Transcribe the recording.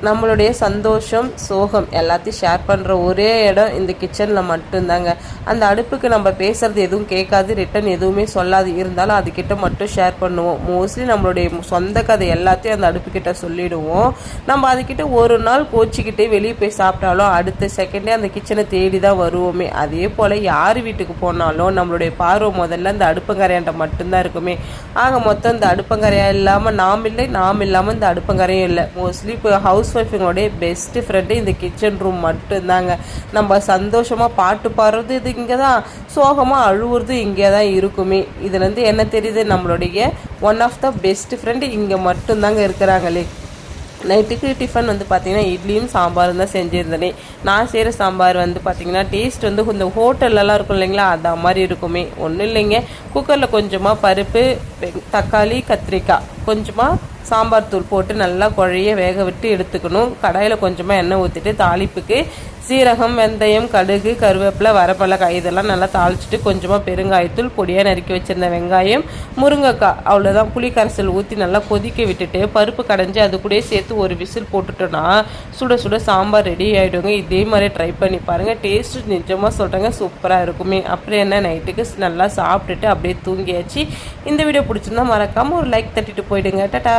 நம்மளுடைய சந்தோஷம் சோகம் எல்லாத்தையும் ஷேர் பண்ணுற ஒரே இடம் இந்த கிச்சனில் மட்டும்தாங்க. அந்த அடுப்புக்கு நம்ம பேசுகிறது எதுவும் கேட்காது, ரிட்டன் எதுவுமே சொல்லாது, இருந்தாலும் அதுக்கிட்ட மட்டும் ஷேர் பண்ணுவோம். மோஸ்ட்லி நம்மளுடைய சொந்த கதை எல்லாத்தையும் அந்த அடுப்புக்கிட்ட சொல்லிவிடுவோம். நம்ம அதுக்கிட்ட ஒரு நாள் கோச்சிக்கிட்டே வெளியே போய் சாப்பிட்டாலும் அடுத்த செகண்டே அந்த கிச்சனை தேடி தான் வருவோமே. அதே போல் யார் வீட்டுக்கு போனாலும் நம்மளுடைய பார்வை முதல்ல அந்த அடுப்பங்கரையாண்ட மட்டும்தான் இருக்குமே. ஆக மொத்தம் இந்த அடுப்பங்கரையா இல்லாமல் நாம் இல்லை, நாம் இல்லாமல் இந்த அடுப்பங்கரையும் இல்லை. மோஸ்ட்லி இப்போ ஹவுஸ் ஒய்ஃபுங்களுடைய பெஸ்ட் ஃப்ரெண்டு இந்த கிச்சன் ரூம் மட்டும்தாங்க. நம்ம சந்தோஷமாக பாட்டு பாடுறது இது இங்கே தான், சோகமாக அழுவுறது இங்கே தான் இருக்குமே. இதுலேருந்து என்ன தெரியுது, நம்மளுடைய one of the best friend இங்கே மட்டும்தாங்க இருக்கிறாங்களே. நைட்டுக்கு டிஃபன் வந்து பார்த்திங்கன்னா இட்லியும் சாம்பாரும் தான் செஞ்சுருந்தேனே. நான் செய்கிற சாம்பார் வந்து பார்த்திங்கன்னா டேஸ்ட் வந்து இந்த ஹோட்டல்லலாம் இருக்கும் இல்லைங்களா, அந்த மாதிரி இருக்குமே. ஒன்றும் இல்லைங்க, குக்கரில் கொஞ்சமாக பருப்பு, தக்காளி, கத்திரிக்காய், கொஞ்சமாக சாம்பார் தூள் போட்டு நல்லா குழைய வேக விட்டு எடுத்துக்கணும். கடாயில் கொஞ்சமாக எண்ணெய் ஊற்றிட்டு தாளிப்புக்கு சீரகம், வெந்தயம், கடுகு, கருவேப்பிலை, வரமிளகாய் இதெல்லாம் நல்லா தாளிச்சிட்டு கொஞ்சமாக பெருங்காயத்தூள், பொடியாக நறுக்கி வச்சுருந்த வெங்காயம், முருங்கைக்காய், அவ்வளோதான். புளி கரைசல் ஊற்றி நல்லா கொதிக்க விட்டுட்டு பருப்பு கடைஞ்சி அது கூட சேர்த்து ஒரு விசில் போட்டுட்டோன்னா சுட சுட சாம்பார் ரெடி ஆகிடுங்க. இதே மாதிரி ட்ரை பண்ணி பாருங்கள், டேஸ்ட்டு நிஜமாக சொல்கிறேங்க சூப்பராக இருக்குமே. அப்புறம் என்ன, நைட்டுக்கு நல்லா சாப்பிட்டுட்டு அப்படியே தூங்கியாச்சு. இந்த வீடியோ பிடிச்சிருந்தா மறக்காமல் ஒரு லைக் தட்டிட்டு போயிடுங்க. டாடா.